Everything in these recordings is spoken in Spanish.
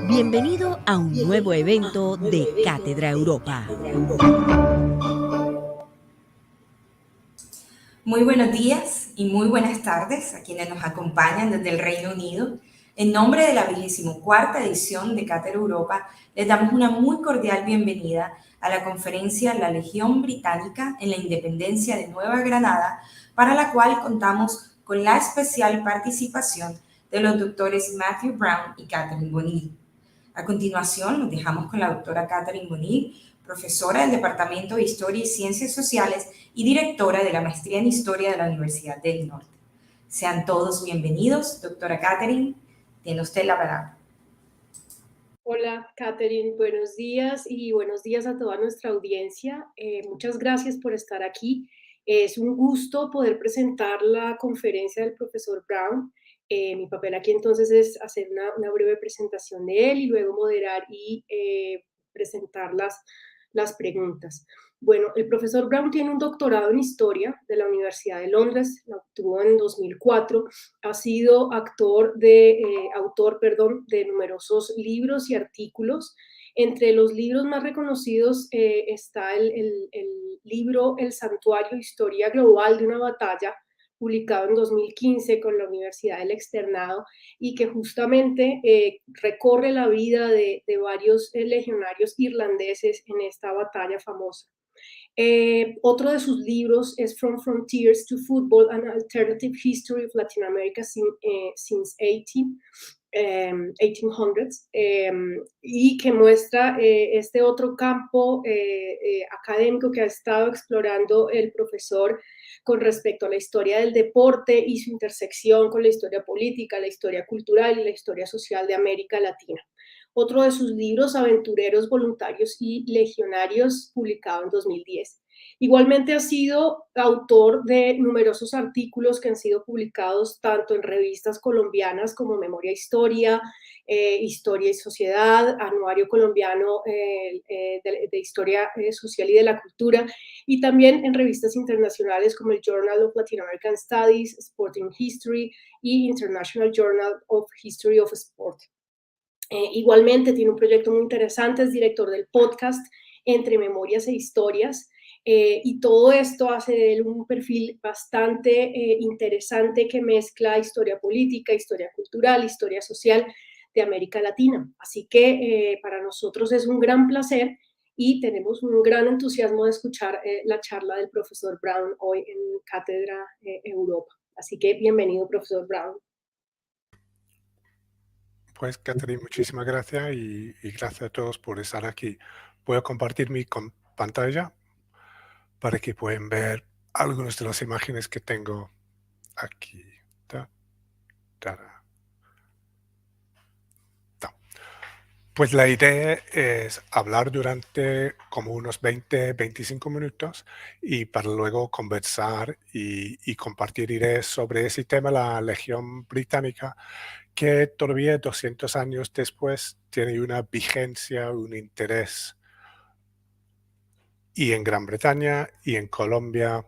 Bienvenido a un nuevo evento de Cátedra Europa. Muy buenos días y muy buenas tardes a quienes nos acompañan desde el Reino Unido. En nombre de la 24ª edición de Cátedra Europa, les damos una muy cordial bienvenida a la conferencia La Legión Británica en la Independencia de Nueva Granada, para la cual contamos con la especial participación de los doctores Matthew Brown y Catherine Bonil. A continuación, nos dejamos con la doctora Catherine Bonil, profesora del Departamento de Historia y Ciencias Sociales y directora de la Maestría en Historia de la Universidad del Norte. Sean todos bienvenidos. Doctora Catherine, tiene usted la palabra. Hola, Catherine, buenos días y buenos días a toda nuestra audiencia. Muchas gracias por estar aquí. Es un gusto poder presentar la conferencia del profesor Brown. Mi papel aquí entonces es hacer una breve presentación de él y luego moderar y presentar las preguntas. Bueno, el profesor Brown tiene un doctorado en Historia de la Universidad de Londres, lo obtuvo en 2004, ha sido autor de numerosos libros y artículos. Entre los libros más reconocidos está el libro El Santuario, Historia Global de una Batalla, publicado en 2015 con la Universidad del Externado, y que justamente recorre la vida de varios legionarios irlandeses en esta batalla famosa. Otro de sus libros es From Frontiers to Football, an Alternative History of Latin America since 1800s, y que muestra este otro campo académico que ha estado explorando el profesor con respecto a la historia del deporte y su intersección con la historia política, la historia cultural y la historia social de América Latina. Otro de sus libros, Aventureros, Voluntarios y Legionarios, publicado en 2010. Igualmente ha sido autor de numerosos artículos que han sido publicados tanto en revistas colombianas como Memoria Historia, Historia y Sociedad, Anuario Colombiano de Historia Social y de la Cultura, y también en revistas internacionales como el Journal of Latin American Studies, Sporting History y International Journal of History of Sport. Igualmente tiene un proyecto muy interesante, es director del podcast Entre Memorias e Historias, y todo esto hace de él un perfil bastante interesante que mezcla historia política, historia cultural, historia social de América Latina. Así que para nosotros es un gran placer y tenemos un gran entusiasmo de escuchar la charla del profesor Brown hoy en Cátedra Europa. Así que bienvenido, profesor Brown. Pues, Catherine, muchísimas gracias y gracias a todos por estar aquí. Voy a compartir mi pantalla para que puedan ver algunas de las imágenes que tengo aquí. Pues la idea es hablar durante como unos 20-25 minutos y para luego conversar y compartir ideas sobre ese tema, la Legión Británica, que todavía 200 años después tiene una vigencia, un interés, y en Gran Bretaña y en Colombia,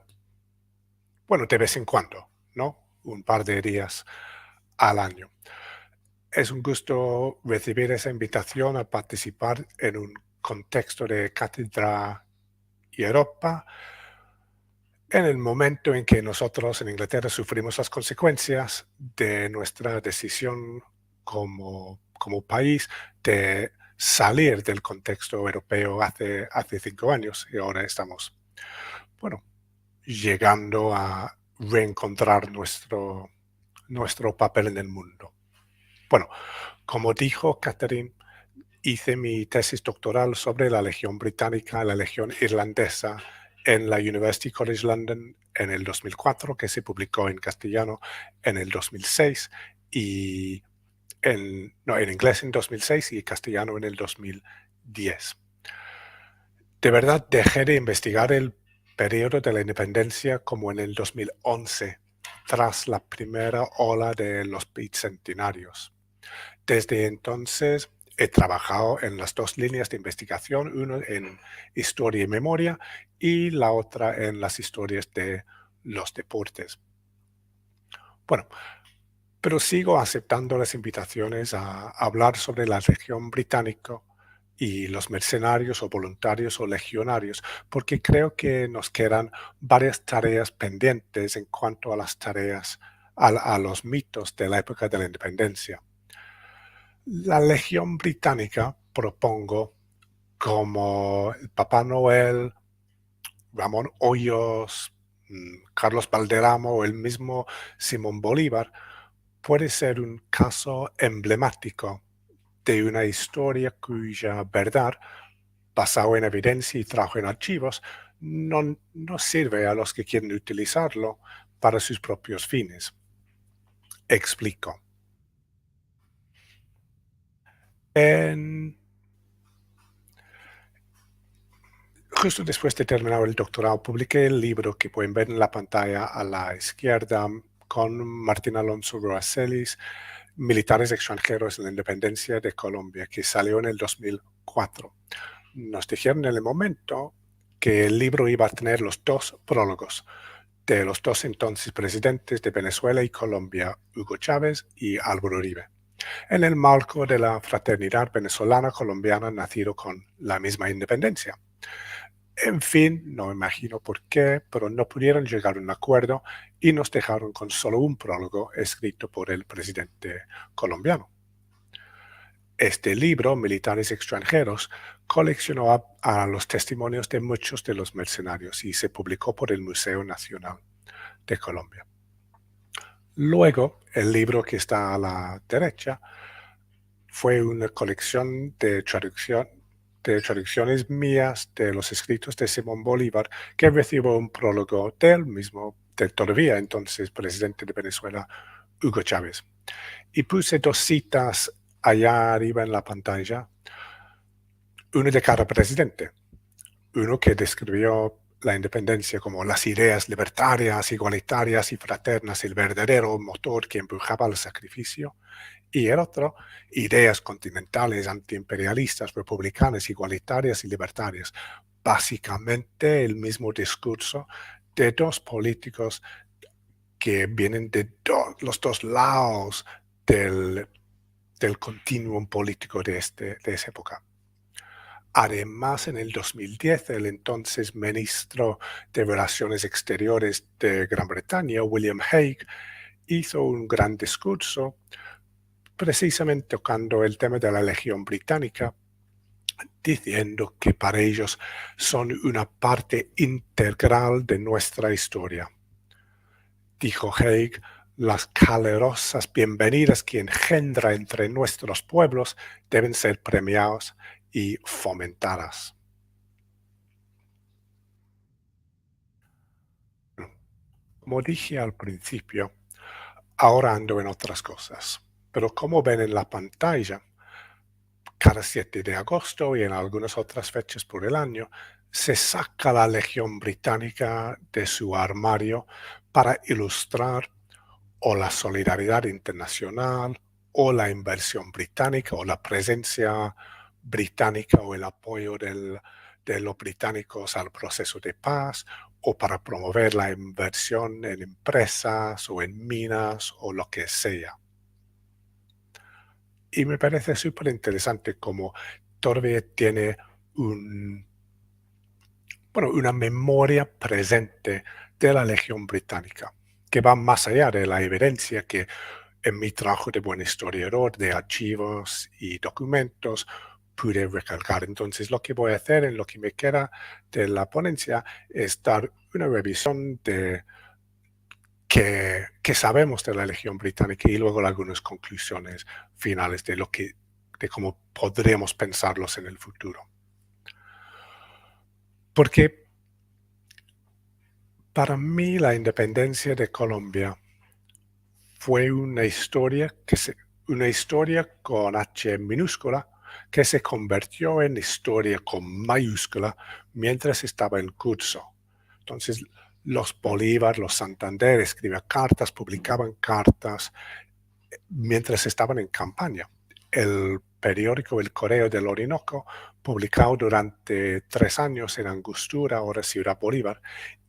bueno, de vez en cuando, ¿no? Un par de días al año. Es un gusto recibir esa invitación a participar en un contexto de Cátedra Europa, en el momento en que nosotros en Inglaterra sufrimos las consecuencias de nuestra decisión como país de salir del contexto europeo hace 5 años, y ahora estamos, bueno, llegando a reencontrar nuestro papel en el mundo. Bueno, como dijo Catherine, hice mi tesis doctoral sobre la Legión Británica, la Legión Irlandesa, en la University College London en el 2004, que se publicó en castellano en el 2006 y en inglés en 2006 y castellano en el 2010. De verdad dejé de investigar el periodo de la independencia como en el 2011, tras la primera ola de los bicentenarios. Desde entonces he trabajado en las dos líneas de investigación, una en historia y memoria y la otra en las historias de los deportes. Bueno, pero sigo aceptando las invitaciones a hablar sobre la región británica y los mercenarios o voluntarios o legionarios, porque creo que nos quedan varias tareas pendientes en cuanto a las tareas, a los mitos de la época de la independencia. La Legión Británica propongo como el Papá Noel, Ramón Hoyos, Carlos Valderrama o el mismo Simón Bolívar, puede ser un caso emblemático de una historia cuya verdad, basado en evidencia y trabajo en archivos, no sirve a los que quieren utilizarlo para sus propios fines. Explico. Justo después de terminar el doctorado, publiqué el libro que pueden ver en la pantalla a la izquierda con Martín Alonso Roacelis, Militares extranjeros en la independencia de Colombia, que salió en el 2004. Nos dijeron en el momento que el libro iba a tener los dos prólogos de los dos entonces presidentes de Venezuela y Colombia, Hugo Chávez y Álvaro Uribe, en el marco de la fraternidad venezolana-colombiana nacido con la misma independencia. En fin, no me imagino por qué, pero no pudieron llegar a un acuerdo y nos dejaron con solo un prólogo escrito por el presidente colombiano. Este libro, Militares extranjeros, coleccionó a los testimonios de muchos de los mercenarios y se publicó por el Museo Nacional de Colombia. Luego, el libro que está a la derecha fue una colección de traducciones mías de los escritos de Simón Bolívar, que recibió un prólogo del todavía entonces presidente de Venezuela, Hugo Chávez. Y puse dos citas allá arriba en la pantalla, uno de cada presidente. Uno que describió la independencia como las ideas libertarias, igualitarias y fraternas, el verdadero motor que empujaba al sacrificio, y el otro, ideas continentales, antiimperialistas, republicanas, igualitarias y libertarias. Básicamente el mismo discurso de dos políticos que vienen de los dos lados del continuum político de esa época. Además, en el 2010, el entonces ministro de Relaciones Exteriores de Gran Bretaña, William Hague, hizo un gran discurso precisamente tocando el tema de la Legión Británica, diciendo que para ellos son una parte integral de nuestra historia. Dijo Hague, las calurosas bienvenidas que engendra entre nuestros pueblos deben ser premiadas y fomentadas. Como dije al principio, ahora ando en otras cosas, pero como ven en la pantalla, cada 7 de agosto y en algunas otras fechas por el año, se saca la Legión Británica de su armario para ilustrar o la solidaridad internacional o la inversión británica o la presencia británica o el apoyo de los británicos al proceso de paz o para promover la inversión en empresas o en minas o lo que sea. Y me parece súper interesante cómo todavía tiene una memoria presente de la Legión Británica, que va más allá de la evidencia que en mi trabajo de buen historiador de archivos y documentos pude recalcar. Entonces, lo que voy a hacer en lo que me queda de la ponencia es dar una revisión de que sabemos de la Legión Británica y luego algunas conclusiones finales de cómo podríamos pensarlos en el futuro. Porque para mí la independencia de Colombia fue una historia con H minúscula que se convirtió en historia con mayúscula mientras estaba en curso. Entonces, los Bolívar, los Santander escribían cartas, publicaban cartas mientras estaban en campaña. El periódico El Correo del Orinoco, publicado durante 3 años en Angostura, ahora Ciudad Bolívar,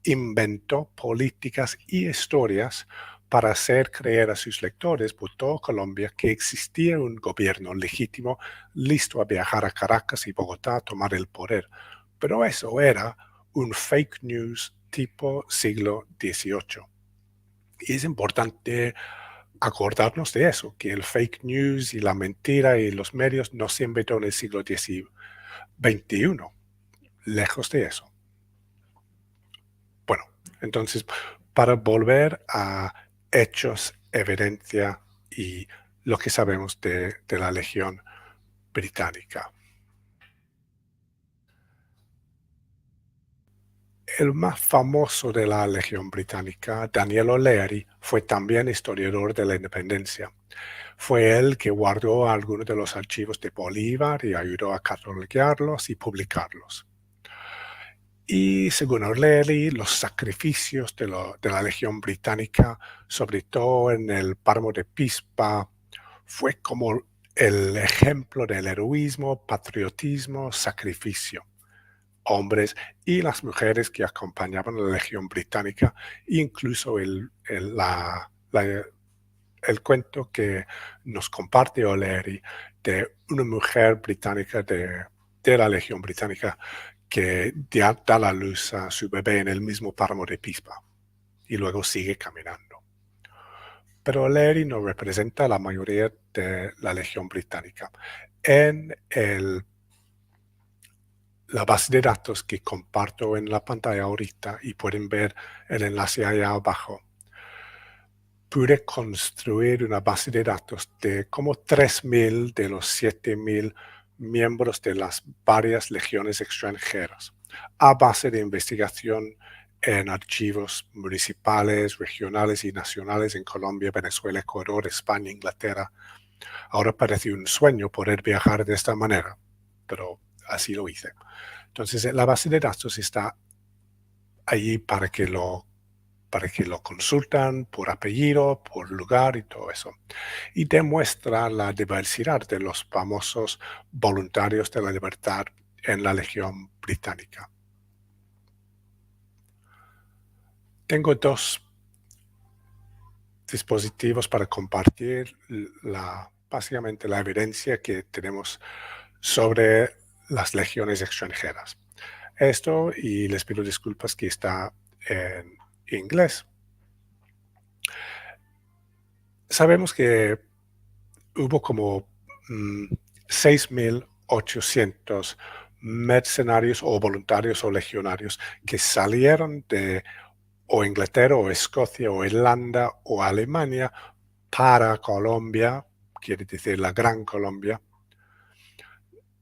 inventó políticas y historias para hacer creer a sus lectores por toda Colombia que existía un gobierno legítimo listo a viajar a Caracas y Bogotá a tomar el poder. Pero eso era un fake news tipo siglo XVIII. Y es importante acordarnos de eso, que el fake news y la mentira y los medios no se inventó en el siglo XXI, lejos de eso. Bueno, entonces, para volver a hechos, evidencia y lo que sabemos de la Legión Británica. El más famoso de la Legión Británica, Daniel O'Leary, fue también historiador de la independencia. Fue él que guardó algunos de los archivos de Bolívar y ayudó a catalogarlos y publicarlos. Y según O'Leary, los sacrificios de la Legión Británica, sobre todo en el páramo de Pispa, fue como el ejemplo del heroísmo, patriotismo, sacrificio. Hombres y las mujeres que acompañaban a la Legión Británica, incluso el cuento que nos comparte O'Leary de una mujer británica de la Legión Británica que da la luz a su bebé en el mismo páramo de Pispa y luego sigue caminando. Pero O'Leary no representa a la mayoría de la Legión Británica. En la base de datos que comparto en la pantalla ahorita, y pueden ver el enlace allá abajo, pude construir una base de datos de como 3.000 de los 7.000 miembros de las varias legiones extranjeras, a base de investigación en archivos municipales, regionales y nacionales en Colombia, Venezuela, Ecuador, España, Inglaterra. Ahora parece un sueño poder viajar de esta manera, pero así lo hice. Entonces, la base de datos está allí para que lo consultan por apellido, por lugar y todo eso. Y demuestra la diversidad de los famosos voluntarios de la libertad en la Legión Británica. Tengo 2 dispositivos para compartir básicamente la evidencia que tenemos sobre las legiones extranjeras. Esto, y les pido disculpas que está en inglés. Sabemos que hubo como 6.800 mercenarios o voluntarios o legionarios que salieron de o Inglaterra o Escocia o Irlanda o Alemania para Colombia, quiere decir la Gran Colombia.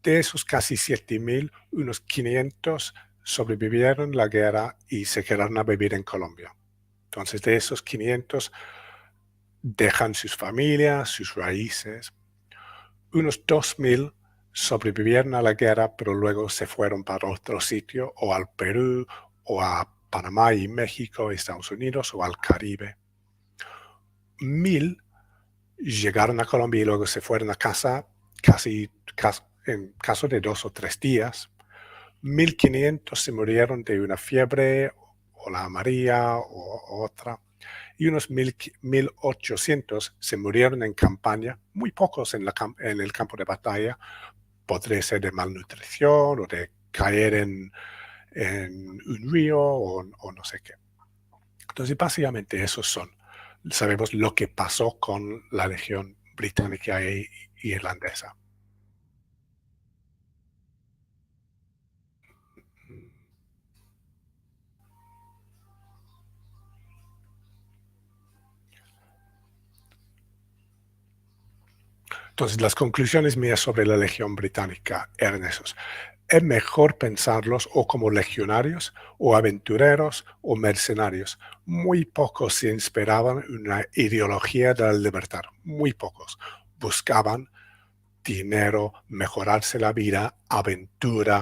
De esos casi 7.000, unos 500 sobrevivieron la guerra y se quedaron a vivir en Colombia. Entonces, de esos 500 dejan sus familias, sus raíces. Unos 2.000 sobrevivieron a la guerra, pero luego se fueron para otro sitio, o al Perú, o a Panamá y México, Estados Unidos, o al Caribe. 1.000 llegaron a Colombia y luego se fueron a casa en caso de 2 o 3 días. 1.500 se murieron de una fiebre o la amarilla o otra. Y unos 1.800 se murieron en campaña, muy pocos en el campo de batalla. Podría ser de malnutrición o de caer en un río o no sé qué. Entonces, básicamente esos son. Sabemos lo que pasó con la Legión Británica e Irlandesa. Entonces, las conclusiones mías sobre la Legión Británica eran esos. Es mejor pensarlos o como legionarios, o aventureros, o mercenarios. Muy pocos se inspiraban en una ideología de la libertad. Muy pocos. Buscaban dinero, mejorarse la vida, aventura,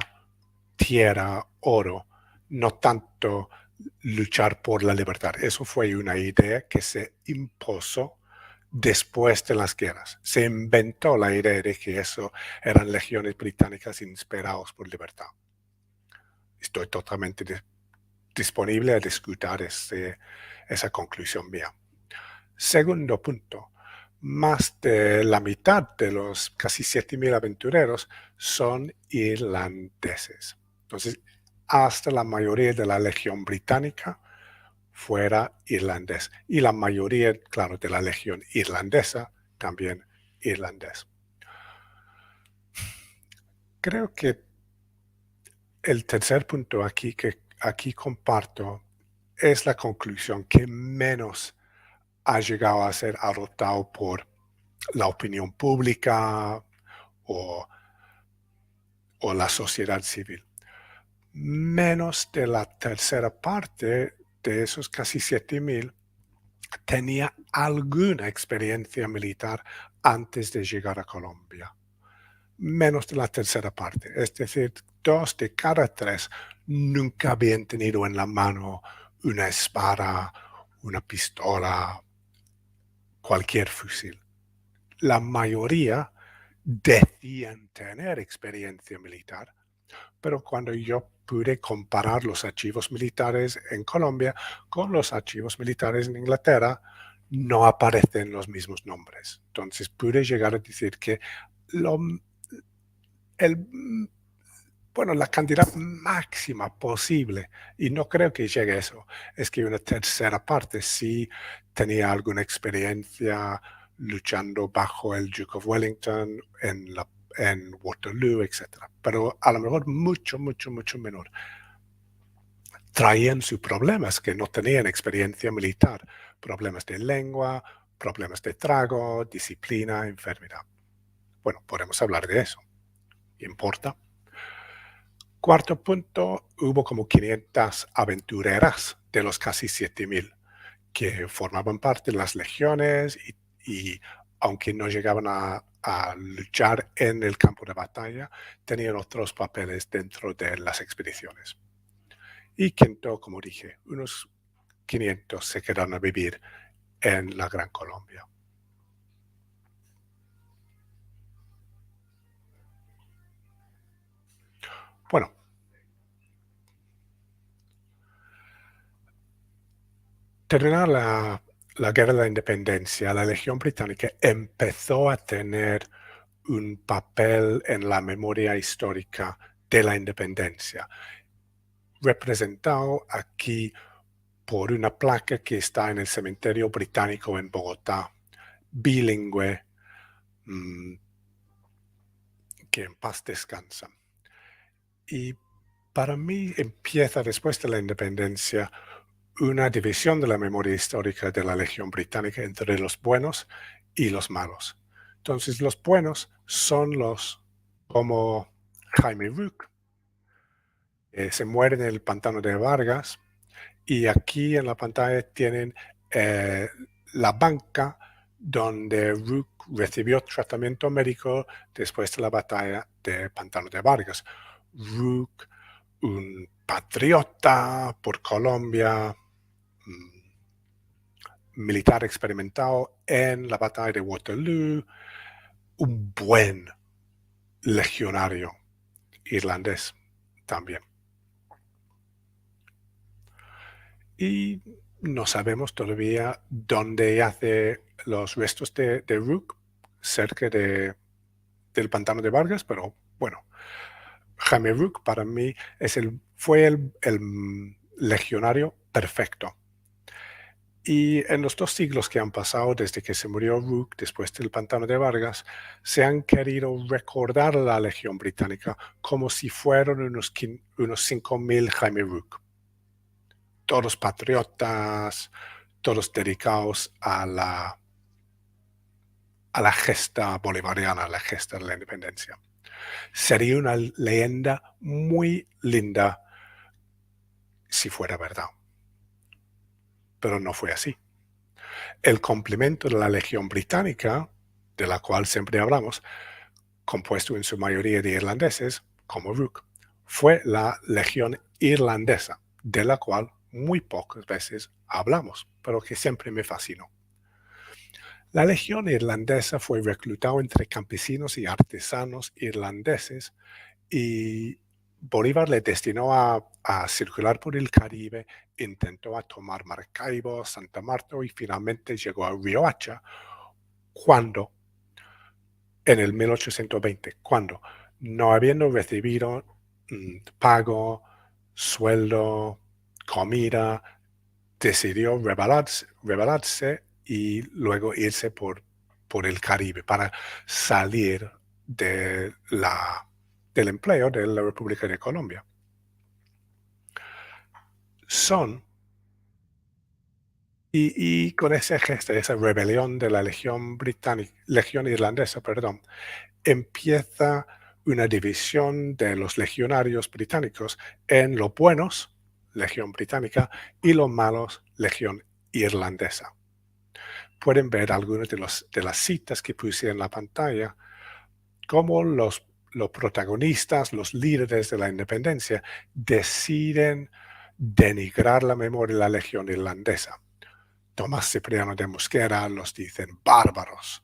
tierra, oro. No tanto luchar por la libertad. Eso fue una idea que se impuso después de las guerras. Se inventó la idea de que eso eran legiones británicas inspiradas por libertad. Estoy totalmente disponible a discutir esa conclusión mía. Segundo punto, más de la mitad de los casi 7.000 aventureros son irlandeses. Entonces, hasta la mayoría de la legión británica fuera irlandés. Y la mayoría, claro, de la legión irlandesa también irlandés. Creo que el tercer punto que aquí comparto es la conclusión que menos ha llegado a ser adoptado por la opinión pública o la sociedad civil. Menos de la tercera parte de esos casi 7.000 tenía alguna experiencia militar antes de llegar a Colombia. Menos de la tercera parte, es decir, 2 de cada 3 nunca habían tenido en la mano una espada, una pistola, cualquier fusil. La mayoría decían tener experiencia militar, pero cuando yo pude comparar los archivos militares en Colombia con los archivos militares en Inglaterra, no aparecen los mismos nombres. Entonces pude llegar a decir que la cantidad máxima posible, y no creo que llegue a eso, es que una tercera parte sí tenía alguna experiencia luchando bajo el Duke of Wellington, en Waterloo, etc. Pero a lo mejor mucho menor. Traían sus problemas, que no tenían experiencia militar, problemas de lengua, problemas de trago, disciplina, enfermedad. Bueno, podemos hablar de eso. ¿Importa? Cuarto punto, hubo como 500 aventureras de los casi 7.000 que formaban parte de las legiones y aunque no llegaban a luchar en el campo de batalla, tenían otros papeles dentro de las expediciones. Y quinto, como dije, unos 500 se quedaron a vivir en la Gran Colombia. Bueno, terminada la Guerra de la Independencia, la Legión Británica empezó a tener un papel en la memoria histórica de la independencia, representado aquí por una placa que está en el cementerio británico en Bogotá, bilingüe, que en paz descansa. Y para mí empieza después de la independencia una división de la memoria histórica de la Legión Británica entre los buenos y los malos. Entonces los buenos son los como Jaime Rook, se muere en el pantano de Vargas, y aquí en la pantalla tienen la banca donde Rook recibió tratamiento médico después de la batalla de Pantano de Vargas. Rook, un patriota por Colombia, militar experimentado en la batalla de Waterloo, un buen legionario irlandés también. Y no sabemos todavía dónde yace los restos de Rook, cerca del pantano de Vargas, pero bueno, Jaime Rook para mí fue el legionario perfecto. Y en los 2 siglos que han pasado desde que se murió Rook después del pantano de Vargas, se han querido recordar a la Legión Británica como si fueran unos 5.000 Jaime Rook. Todos patriotas, todos dedicados a la gesta bolivariana, a la gesta de la independencia. Sería una leyenda muy linda si fuera verdad. Pero no fue así. El complemento de la Legión Británica, de la cual siempre hablamos, compuesto en su mayoría de irlandeses, como Rook, fue la Legión Irlandesa, de la cual muy pocas veces hablamos, pero que siempre me fascinó. La Legión Irlandesa fue reclutada entre campesinos y artesanos irlandeses y Bolívar le destinó a circular por el Caribe, intentó a tomar Maracaibo, Santa Marta y finalmente llegó a Riohacha cuando, en el 1820, cuando, no habiendo recibido pago, sueldo, comida, decidió rebelarse y luego irse por el Caribe para salir del empleo de la República de Colombia. Y con ese gesto, esa rebelión de la Legión Irlandesa, empieza una división de los legionarios británicos en los buenos, Legión Británica, y los malos, Legión Irlandesa. Pueden ver algunas de las citas que puse en la pantalla, cómo los protagonistas, los líderes de la independencia, deciden denigrar la memoria de la Legión Irlandesa. Tomás Cipriano de Mosquera los dicen bárbaros.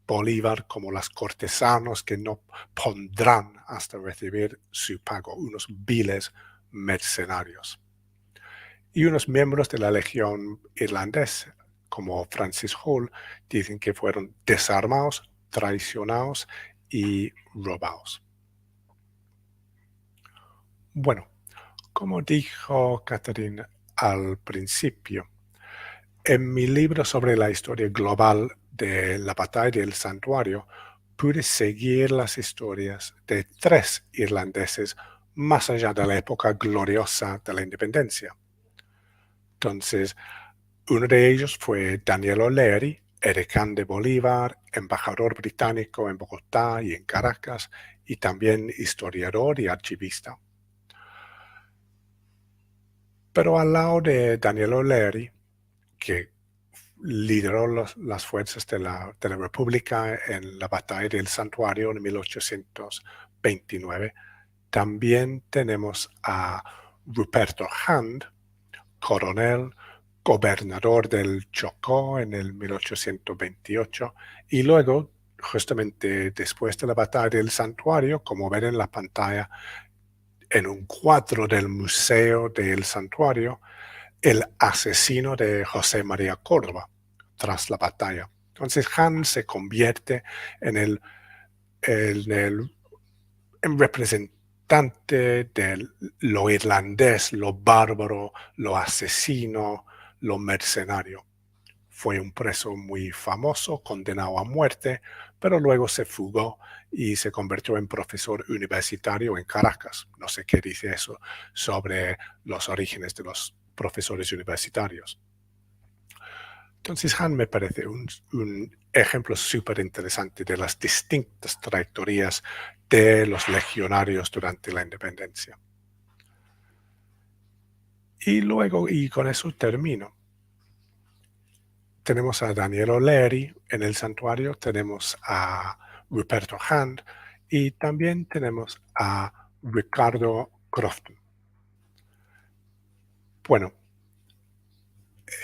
Bolívar como los cortesanos que no pondrán hasta recibir su pago, unos viles mercenarios. Y unos miembros de la Legión Irlandesa, como Francis Hall, dicen que fueron desarmados, traicionados y robados. Bueno, como dijo Catherine al principio, en mi libro sobre la historia global de la batalla del Santuario, pude seguir las historias de 3 irlandeses más allá de la época gloriosa de la independencia. Entonces, uno de ellos fue Daniel O'Leary, edecán de Bolívar, embajador británico en Bogotá y en Caracas, y también historiador y archivista. Pero al lado de Daniel O'Leary, que lideró las fuerzas de la República en la batalla del Santuario en 1829, también tenemos a Ruperto Hand, coronel, gobernador del Chocó en el 1828, y luego, justamente después de la batalla del Santuario, como ven en la pantalla, en un cuadro del Museo del Santuario, el asesino de José María Córdoba tras la batalla. Entonces Han se convierte en representante de lo irlandés, lo bárbaro, lo asesino, lo mercenario. Fue un preso muy famoso, condenado a muerte, pero luego se fugó y se convirtió en profesor universitario en Caracas. No sé qué dice eso sobre los orígenes de los profesores universitarios. Entonces Han me parece un ejemplo súper interesante de las distintas trayectorias de los legionarios durante la independencia. Y luego, y con eso termino, tenemos a Daniel O'Leary en el Santuario, tenemos a Ruperto Hand y también tenemos a Ricardo Crofton. Bueno,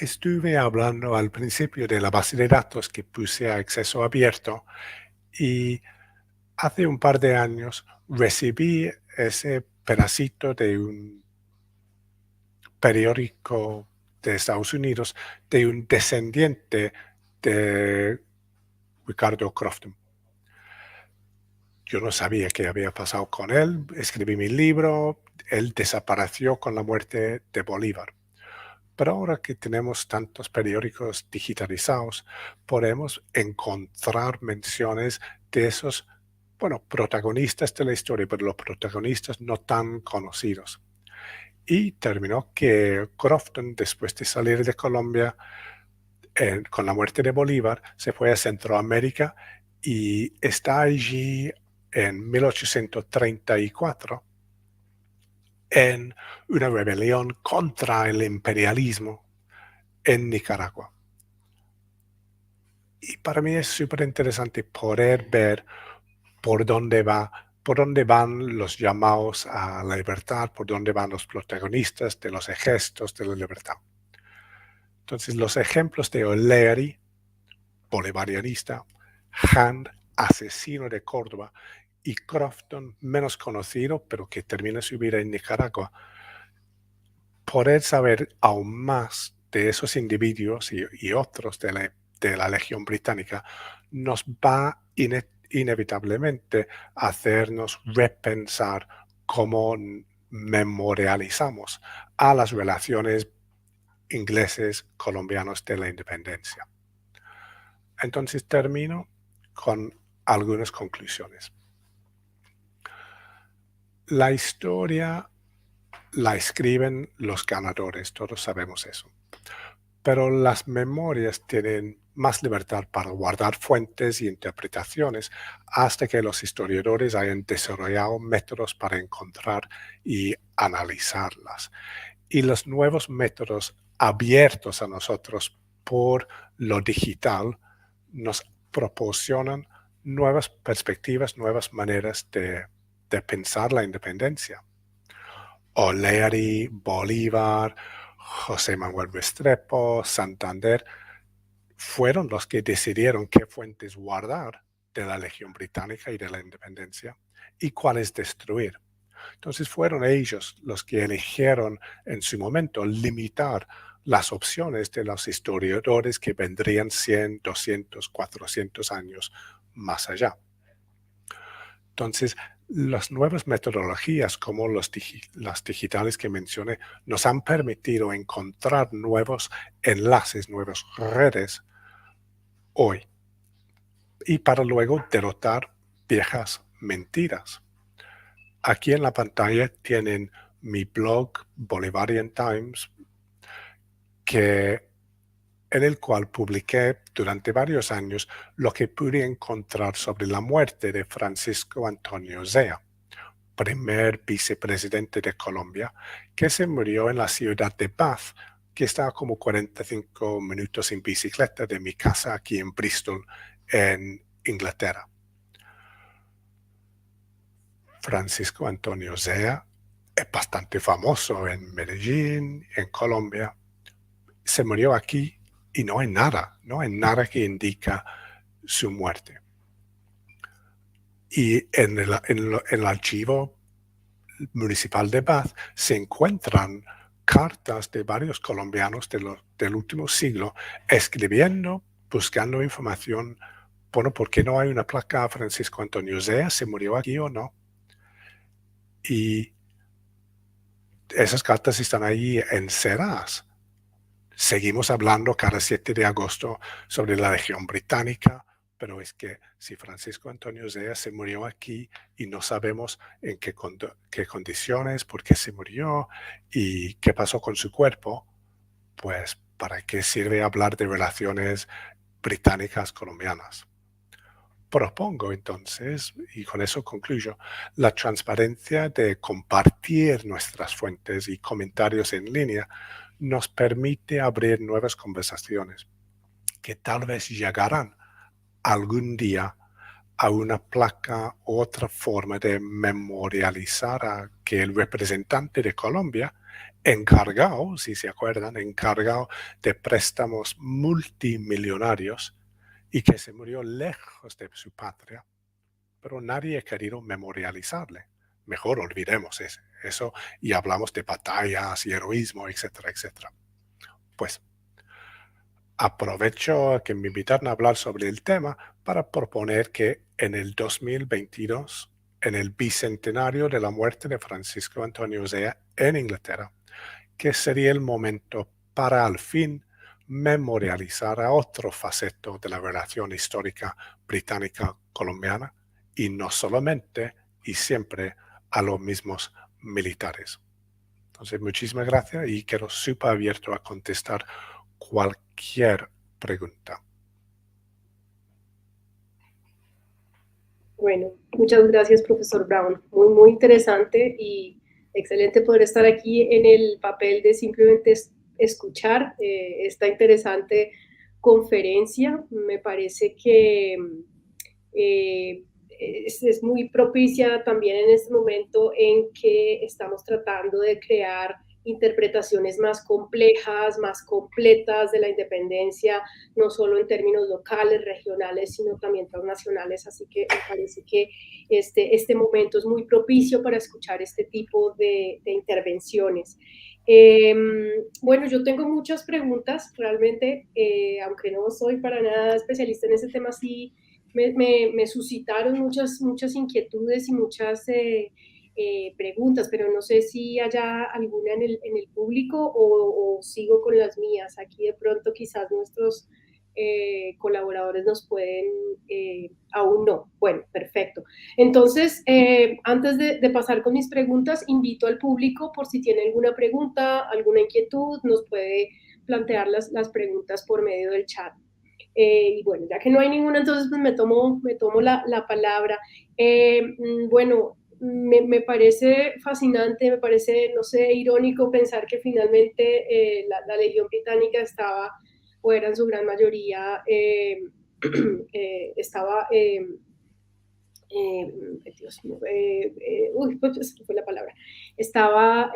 estuve hablando al principio de la base de datos que puse a acceso abierto y hace un par de años recibí ese pedacito de un periódico de Estados Unidos de un descendiente de Ricardo Crofton. Yo no sabía qué había pasado con él, escribí mi libro, él desapareció con la muerte de Bolívar. Pero ahora que tenemos tantos periódicos digitalizados, podemos encontrar menciones de esos, protagonistas de la historia, pero los protagonistas no tan conocidos. Y terminó que Crofton, después de salir de Colombia, con la muerte de Bolívar, se fue a Centroamérica y está allí en 1834 en una rebelión contra el imperialismo en Nicaragua. Y para mí es súper interesante poder ver por dónde van los llamados a la libertad, por dónde van los protagonistas de los gestos de la libertad. Entonces, los ejemplos de O'Leary, bolivarianista, Hand, asesino de Córdoba, y Crofton, menos conocido, pero que termina su vida en Nicaragua. Poder saber aún más de esos individuos y otros de la Legión Británica nos va inevitablemente a hacernos repensar cómo memorializamos a las relaciones ingleses colombianos de la independencia. Entonces termino con algunas conclusiones. La historia la escriben los ganadores, todos sabemos eso. Pero las memorias tienen más libertad para guardar fuentes y interpretaciones hasta que los historiadores hayan desarrollado métodos para encontrar y analizarlas. Y los nuevos métodos abiertos a nosotros por lo digital nos proporcionan nuevas perspectivas, nuevas maneras de pensar la independencia. O'Leary, Bolívar, José Manuel Restrepo, Santander, fueron los que decidieron qué fuentes guardar de la Legión Británica y de la independencia y cuáles destruir. Entonces fueron ellos los que eligieron en su momento limitar las opciones de los historiadores que vendrían 100, 200, 400 años más allá. Entonces, las nuevas metodologías como las digitales que mencioné nos han permitido encontrar nuevos enlaces, nuevas redes hoy y para luego derrotar viejas mentiras. Aquí en la pantalla tienen mi blog Bolivarian Times, en el cual publiqué durante varios años lo que pude encontrar sobre la muerte de Francisco Antonio Zea, primer vicepresidente de Colombia, que se murió en la ciudad de Bath, que está a como 45 minutos en bicicleta de mi casa aquí en Bristol, en Inglaterra. Francisco Antonio Zea es bastante famoso en Medellín, en Colombia. Se murió aquí y no hay nada que indica su muerte. Y en el archivo municipal de Bath se encuentran cartas de varios colombianos del último siglo escribiendo, buscando información. Bueno, ¿por qué no hay una placa a Francisco Antonio Zea? ¿Se murió aquí o no? Y esas cartas están ahí encerradas. Seguimos hablando cada 7 de agosto sobre la Legión Británica, pero es que si Francisco Antonio Zea se murió aquí y no sabemos en qué condiciones, por qué se murió y qué pasó con su cuerpo, pues ¿para qué sirve hablar de relaciones británicas colombianas? Propongo entonces, y con eso concluyo, la transparencia de compartir nuestras fuentes y comentarios en línea nos permite abrir nuevas conversaciones que tal vez llegarán algún día a una placa u otra forma de memorializar a que el representante de Colombia, encargado, si se acuerdan, encargado de préstamos multimillonarios, y que se murió lejos de su patria, pero nadie ha querido memorializarle. Mejor olvidemos eso y hablamos de batallas y heroísmo, etcétera, etcétera. Pues aprovecho que me invitaron a hablar sobre el tema para proponer que en el 2022, en el bicentenario de la muerte de Francisco Antonio Zea en Inglaterra, que sería el momento para al fin memorializar a otro faceto de la relación histórica británica-colombiana y no solamente y siempre a los mismos militares. Entonces, muchísimas gracias y quedo súper abierto a contestar cualquier pregunta. Bueno, muchas gracias, profesor Brown. Muy, muy interesante y excelente poder estar aquí en el papel de simplemente escuchar esta interesante conferencia. Me parece que es muy propicia también en este momento en que estamos tratando de crear interpretaciones más complejas, más completas de la independencia, no solo en términos locales, regionales, sino también transnacionales. Así que me parece que este momento es muy propicio para escuchar este tipo de intervenciones. Bueno, yo tengo muchas preguntas, realmente, aunque no soy para nada especialista en ese tema, sí me suscitaron muchas inquietudes y muchas preguntas, pero no sé si haya alguna en el público o sigo con las mías. Aquí de pronto quizás nuestros colaboradores nos pueden, aún no. Bueno, perfecto. Entonces, antes de pasar con mis preguntas, invito al público por si tiene alguna pregunta, alguna inquietud, nos puede plantear las preguntas por medio del chat. Y bueno, ya que no hay ninguna, entonces pues me tomo la palabra. Bueno, me parece fascinante, me parece, no sé, irónico pensar que finalmente la Legión Británica estaba, o era en su gran mayoría, estaba... Dios mío, pues esa fue la palabra, estaba,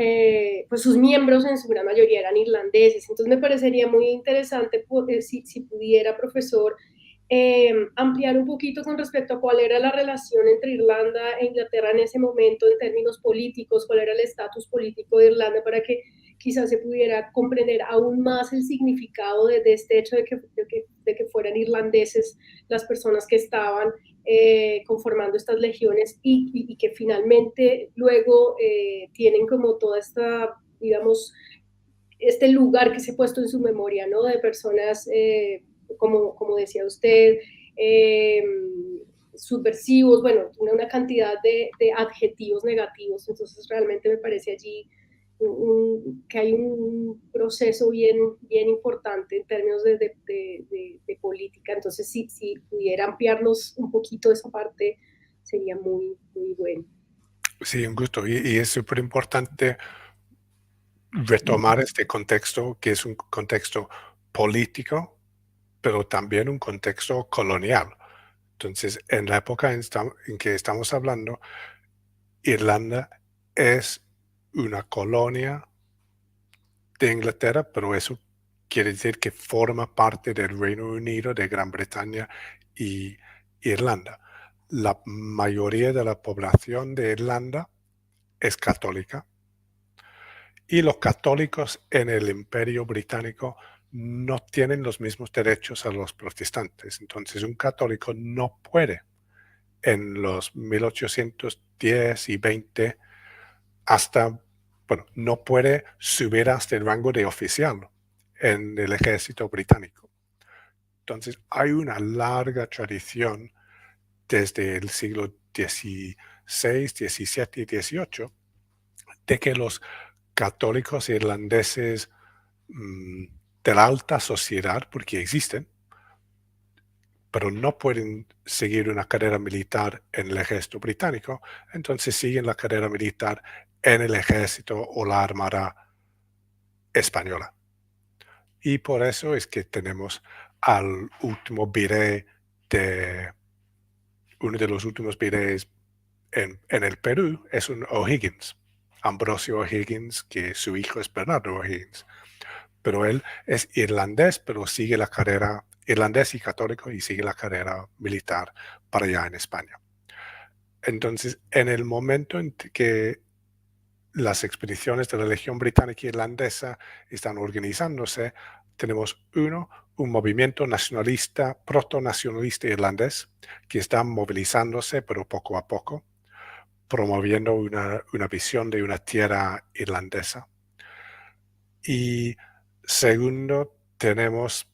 pues sus miembros en su gran mayoría eran irlandeses, entonces me parecería muy interesante si pudiera, profesor, ampliar un poquito con respecto a cuál era la relación entre Irlanda e Inglaterra en ese momento en términos políticos, cuál era el estatus político de Irlanda, para que quizás se pudiera comprender aún más el significado de este hecho de que fueran irlandeses las personas que estaban conformando estas legiones y que finalmente luego tienen como toda esta, digamos, este lugar que se ha puesto en su memoria, ¿no? De personas, como decía usted, subversivos, bueno, una cantidad de adjetivos negativos. Entonces realmente me parece allí que hay un proceso bien importante en términos de política. Entonces, si pudiera ampliarnos un poquito esa parte, sería muy bueno. Sí, un gusto. Y es súper importante retomar este contexto, que es un contexto político, pero también un contexto colonial. Entonces, en la época en que estamos hablando, Irlanda es una colonia de Inglaterra, pero eso quiere decir que forma parte del Reino Unido, de Gran Bretaña y Irlanda. La mayoría de la población de Irlanda es católica y los católicos en el Imperio Británico no tienen los mismos derechos a los protestantes. Entonces, un católico no puede en los 1810 y 20 hasta, bueno, no puede subir hasta el rango de oficial en el ejército británico. Entonces, hay una larga tradición desde el siglo XVI, XVII y XVIII de que los católicos irlandeses de la alta sociedad, porque existen, pero no pueden seguir una carrera militar en el ejército británico, entonces siguen la carrera militar en el ejército o la armada española. Y por eso es que tenemos al último virrey uno de los últimos virreyes en el Perú, es un O'Higgins, Ambrosio O'Higgins, que su hijo es Bernardo O'Higgins. Pero él es irlandés, pero sigue la carrera, irlandés y católico, y sigue la carrera militar para allá en España. Entonces, en el momento en que las expediciones de la Legión Británica Irlandesa están organizándose, tenemos un movimiento nacionalista, proto-nacionalista irlandés, que está movilizándose, pero poco a poco, promoviendo una visión de una tierra irlandesa. Y segundo, tenemos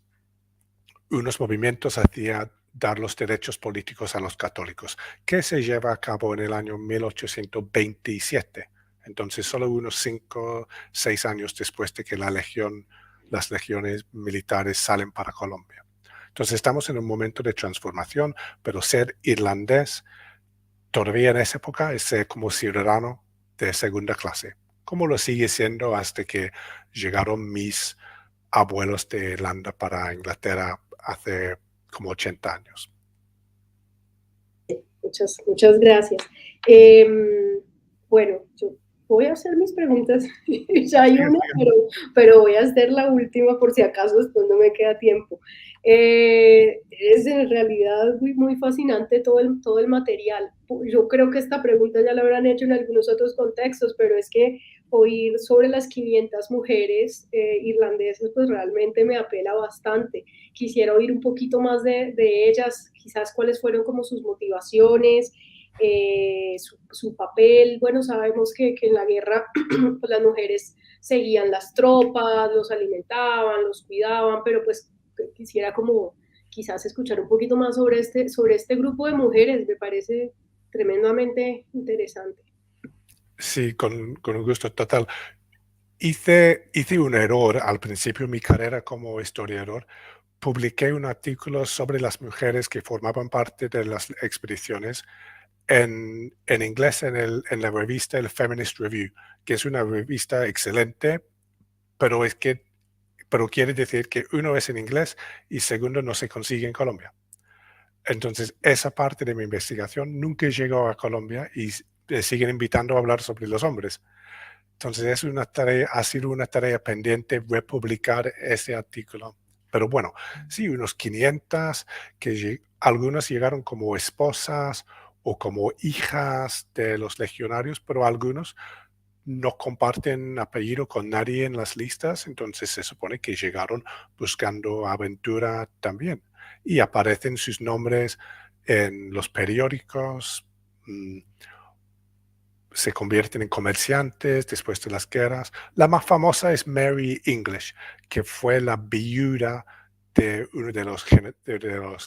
unos movimientos hacia dar los derechos políticos a los católicos, que se lleva a cabo en el año 1827. Entonces, solo unos 5 o 6 años después de que las legiones militares salen para Colombia. Entonces, estamos en un momento de transformación, pero ser irlandés todavía en esa época es ser como ciudadano de segunda clase, como lo sigue siendo hasta que llegaron mis abuelos de Irlanda para Inglaterra hace como 80 años. Muchas gracias. Bueno, yo voy a hacer mis preguntas. Ya hay una, pero voy a hacer la última por si acaso después no me queda tiempo. Es en realidad muy fascinante todo el material. Yo creo que esta pregunta ya la habrán hecho en algunos otros contextos, pero es que oír sobre las 500 mujeres irlandesas pues realmente me apela bastante. Quisiera oír un poquito más de ellas, quizás cuáles fueron como sus motivaciones, su papel. Bueno, sabemos que en la guerra pues las mujeres seguían las tropas, los alimentaban, los cuidaban, pero pues quisiera como quizás escuchar un poquito más sobre este grupo de mujeres. Me parece tremendamente interesante. Sí, con un gusto total. Hice un error al principio de mi carrera como historiador. Publiqué un artículo sobre las mujeres que formaban parte de las expediciones en inglés en la revista el Feminist Review, que es una revista excelente, pero quiere decir que uno es en inglés y segundo no se consigue en Colombia. Entonces, esa parte de mi investigación nunca llegó a Colombia y siguen invitando a hablar sobre los hombres. Entonces, ha sido una tarea pendiente republicar ese artículo. Pero bueno, sí, unos 500, algunas llegaron como esposas o como hijas de los legionarios, pero algunos no comparten apellido con nadie en las listas, entonces se supone que llegaron buscando aventura también. Y aparecen sus nombres en los periódicos, se convierten en comerciantes después de las guerras. La más famosa es Mary English, que fue la viuda de uno de los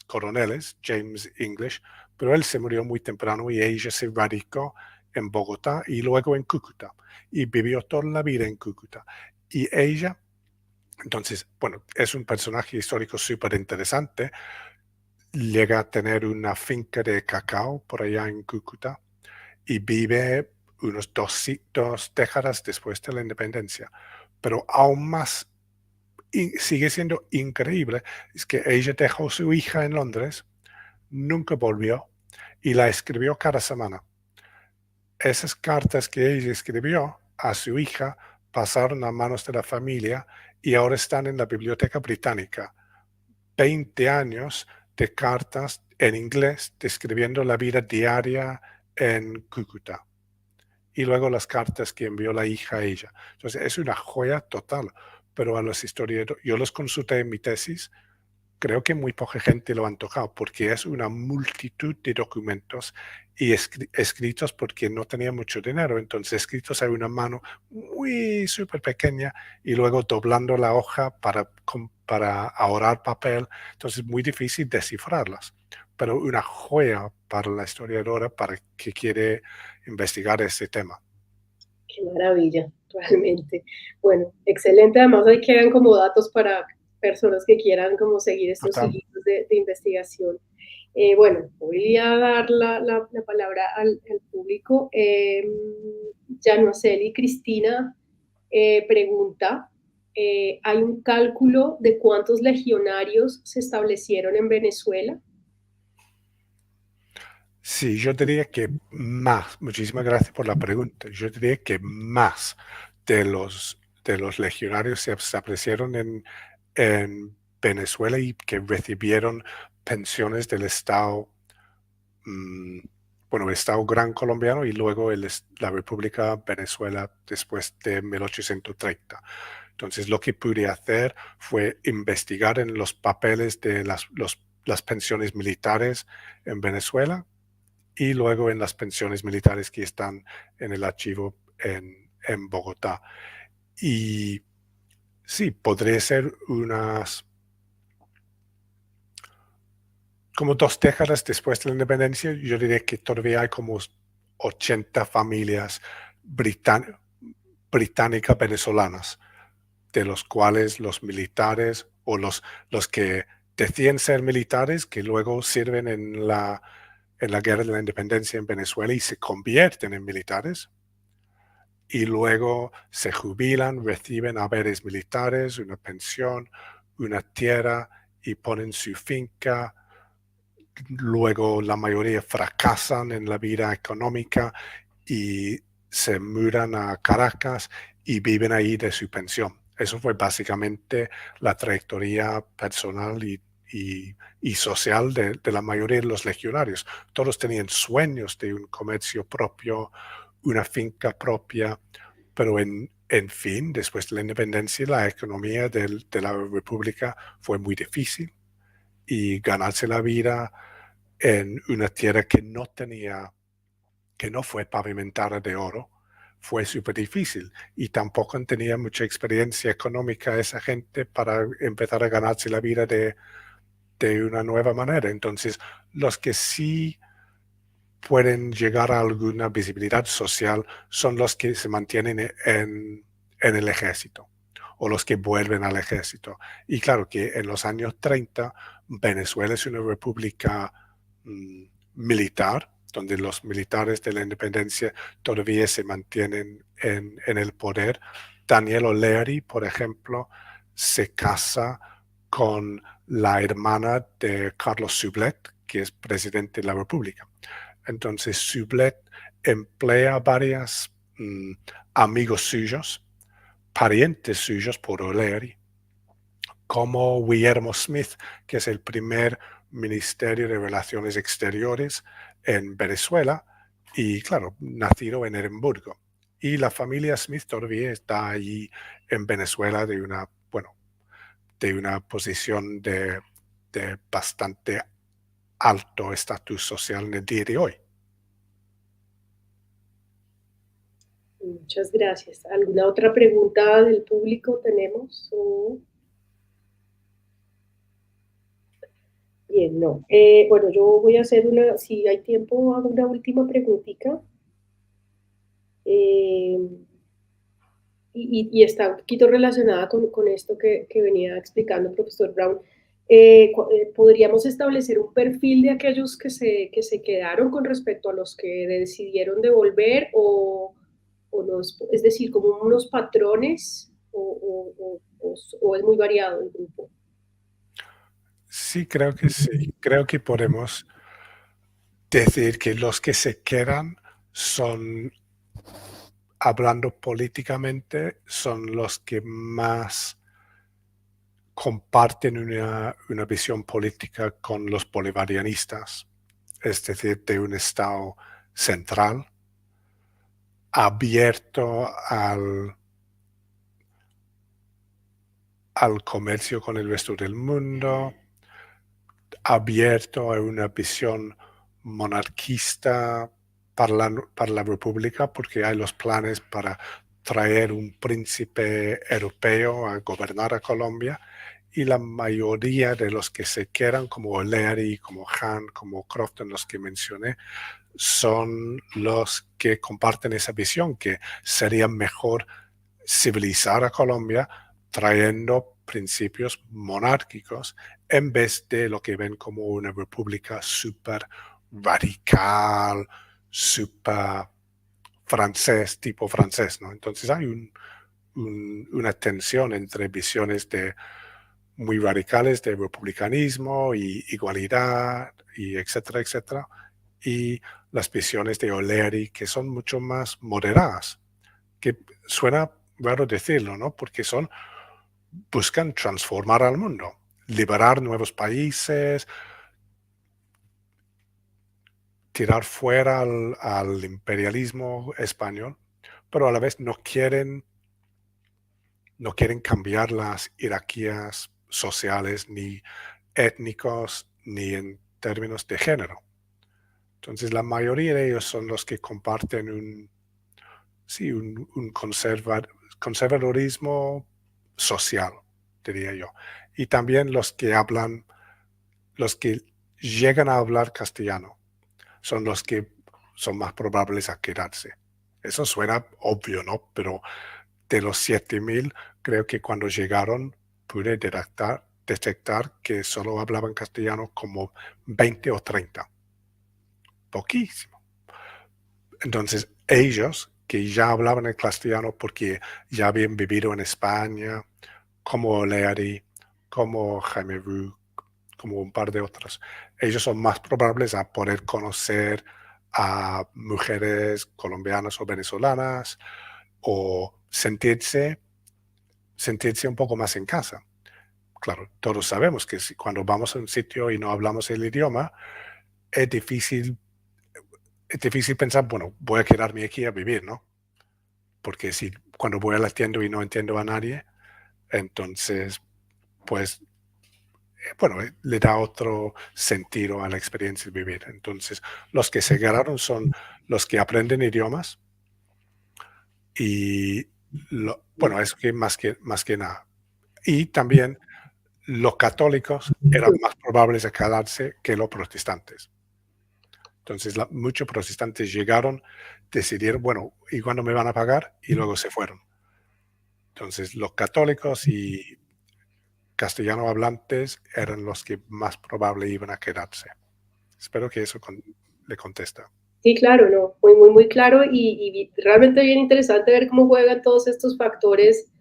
coroneles, James English, pero él se murió muy temprano y ella se radicó en Bogotá y luego en Cúcuta y vivió toda la vida en Cúcuta. Y ella, entonces, bueno, es un personaje histórico súper interesante. Llega a tener una finca de cacao por allá en Cúcuta y vive unos dos décadas después de la independencia. Pero aún más, sigue siendo increíble, es que ella dejó su hija en Londres, nunca volvió y la escribió cada semana. Esas cartas que ella escribió a su hija pasaron a manos de la familia y ahora están en la Biblioteca Británica. 20 años de cartas en inglés describiendo la vida diaria en Cúcuta. Y luego las cartas que envió la hija a ella. Entonces es una joya total, pero a los historiadores, yo los consulté en mi tesis, creo que muy poca gente lo han tocado porque es una multitud de documentos y escritos porque no tenía mucho dinero, entonces escritos a una mano muy súper pequeña y luego doblando la hoja para ahorrar papel, entonces muy difícil descifrarlas, pero una joya para la historiadora para que quiere investigar este tema. Qué maravilla, realmente. Bueno, excelente. Además, ahí quedan como datos para personas que quieran como seguir estos Total. hilitos de investigación. Bueno, voy a dar la palabra al público. Janoceli Cristina pregunta, ¿hay un cálculo de cuántos legionarios se establecieron en Venezuela? Sí, yo diría que más, muchísimas gracias por la pregunta, yo diría que más de los legionarios se establecieron en Venezuela y que recibieron pensiones del Estado, bueno, el Estado Gran Colombiano y luego la República Venezuela después de 1830. Entonces lo que pude hacer fue investigar en los papeles de las pensiones militares en Venezuela y luego en las pensiones militares que están en el archivo en Bogotá. Y sí, podría ser como 2 décadas después de la independencia, yo diría que todavía hay como 80 familias británicas venezolanas, de los cuales los militares o los que decían ser militares, que luego sirven en la guerra de la independencia en Venezuela y se convierten en militares y luego se jubilan, reciben haberes militares, una pensión, una tierra y ponen su finca. Luego la mayoría fracasan en la vida económica y se mudan a Caracas y viven ahí de su pensión. Eso fue básicamente la trayectoria personal y social de la mayoría de los legionarios. Todos tenían sueños de un comercio propio, una finca propia, pero en fin, después de la independencia, la economía de la República fue muy difícil y ganarse la vida en una tierra que no fue pavimentada de oro, fue súper difícil y tampoco tenía mucha experiencia económica esa gente para empezar a ganarse la vida de una nueva manera. Entonces, los que sí pueden llegar a alguna visibilidad social son los que se mantienen en el ejército o los que vuelven al ejército. Y claro que en los años 30 Venezuela es una república militar, donde los militares de la independencia todavía se mantienen en el poder. Daniel O'Leary, por ejemplo, se casa con la hermana de Carlos Sublet, que es presidente de la República. Entonces Sublet emplea varios amigos suyos, parientes suyos por O'Leary, como Guillermo Smith, que es el primer Ministerio de Relaciones Exteriores en Venezuela y, claro, nacido en Edimburgo. Y la familia Smith todavía está allí en Venezuela de una posición de bastante alto estatus social en el día de hoy. Muchas gracias. ¿Alguna otra pregunta del público tenemos? Bien, no. Bueno, yo voy a hacer si hay tiempo, hago una última preguntita. Y está un poquito relacionada con esto que venía explicando el profesor Brown. ¿Podríamos establecer un perfil de aquellos que se quedaron con respecto a los que decidieron devolver es decir, como unos patrones o es muy variado el grupo? Sí, creo que sí. Creo que podemos decir que los que se quedan son, hablando políticamente, son los que más comparten una visión política con los bolivarianistas, es decir, de un Estado central, abierto al comercio con el resto del mundo, abierto a una visión monarquista para la República, porque hay los planes para traer un príncipe europeo a gobernar a Colombia, y la mayoría de los que se quedan, como O'Leary, como Han, como Crofton, los que mencioné, son los que comparten esa visión, que sería mejor civilizar a Colombia trayendo principios monárquicos en vez de lo que ven como una república súper radical, súper francés, tipo francés, ¿no? Entonces hay una tensión entre visiones muy radicales de republicanismo y igualdad, y etcétera, etcétera, y las visiones de O'Leary, que son mucho más moderadas, que suena raro decirlo, ¿no? Porque buscan transformar al mundo, liberar nuevos países, tirar fuera al imperialismo español, pero a la vez no quieren cambiar las jerarquías sociales ni étnicos ni en términos de género. Entonces la mayoría de ellos son los que comparten un conservadurismo social, diría yo. Y también los que llegan a hablar castellano, son los que son más probables a quedarse. Eso suena obvio, ¿no? Pero de los 7,000, creo que cuando llegaron pude detectar que solo hablaban castellano como 20 o 30. Poquísimo. Entonces, ellos que ya hablaban el castellano porque ya habían vivido en España, como O'Leary, como Jaime Roux, como un par de otros, ellos son más probables a poder conocer a mujeres colombianas o venezolanas, o sentirse un poco más en casa. Claro, todos sabemos que cuando vamos a un sitio y no hablamos el idioma, es difícil pensar, bueno, voy a quedarme aquí a vivir, ¿no? Porque si cuando voy a la tienda y no entiendo a nadie, entonces, pues, bueno, le da otro sentido a la experiencia de vivir. Entonces, los que se quedaron son los que aprenden idiomas y, bueno, es que más que nada. Y también los católicos eran más probables a quedarse que los protestantes. Entonces, muchos protestantes llegaron, decidieron, bueno, ¿y cuándo me van a pagar? Y luego se fueron. Entonces, los católicos y castellano hablantes eran los que más probable iban a quedarse. Espero que eso le contesta. Sí, claro, no, muy claro y realmente bien interesante ver cómo juegan todos estos factores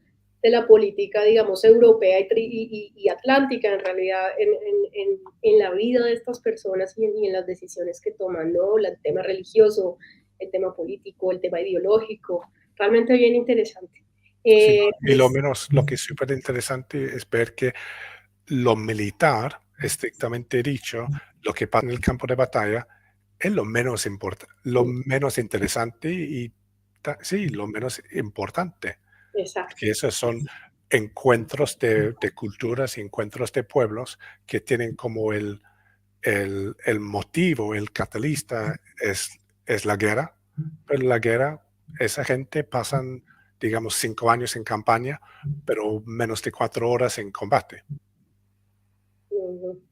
de la política, digamos, europea y atlántica, en realidad, en la vida de estas personas y en las decisiones que toman, ¿no? El tema religioso, el tema político, el tema ideológico, realmente bien interesante. Sí, y Pues, lo que es súper interesante es ver que lo militar, estrictamente dicho, lo que pasa en el campo de batalla, es lo menos interesante y sí, lo menos importante. exacto, Porque esos son encuentros de culturas y encuentros de pueblos que tienen como el motivo, el catalista es la guerra, pero la guerra, esa gente pasan, digamos, 5 años en campaña, pero menos de 4 horas en combate. ujú.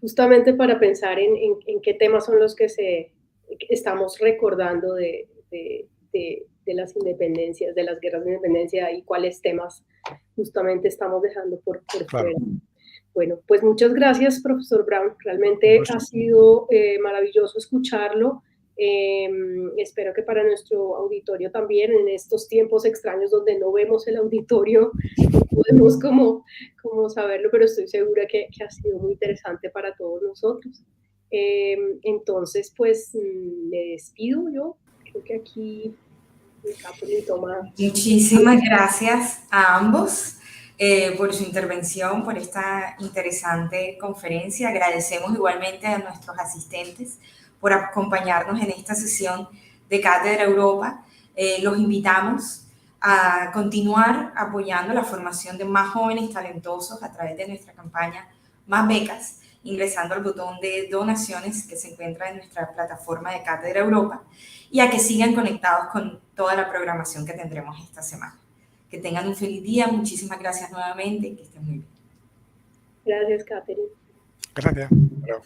Justamente para pensar en qué temas son los que estamos recordando de las independencias, de las guerras de independencia y cuáles temas justamente estamos dejando por Claro, fuera. Bueno, pues muchas gracias, profesor Brown. Realmente gusto. ha sido maravilloso escucharlo. Espero que para nuestro auditorio también, en estos tiempos extraños donde no vemos el auditorio, no podemos como saberlo, pero estoy segura que ha sido muy interesante para todos nosotros. Entonces, pues me despido yo. Creo que aquí Catherine toma. Muchísimas gracias a ambos por su intervención, por esta interesante conferencia. Agradecemos igualmente a nuestros asistentes por acompañarnos en esta sesión de Cátedra Europa. Los invitamos a continuar apoyando la formación de más jóvenes talentosos a través de nuestra campaña Más Becas, ingresando al botón de donaciones que se encuentra en nuestra plataforma de Cátedra Europa, y a que sigan conectados con toda la programación que tendremos esta semana. Que tengan un feliz día, muchísimas gracias nuevamente y que estén muy bien. Gracias, Catherine. Gracias. Chao.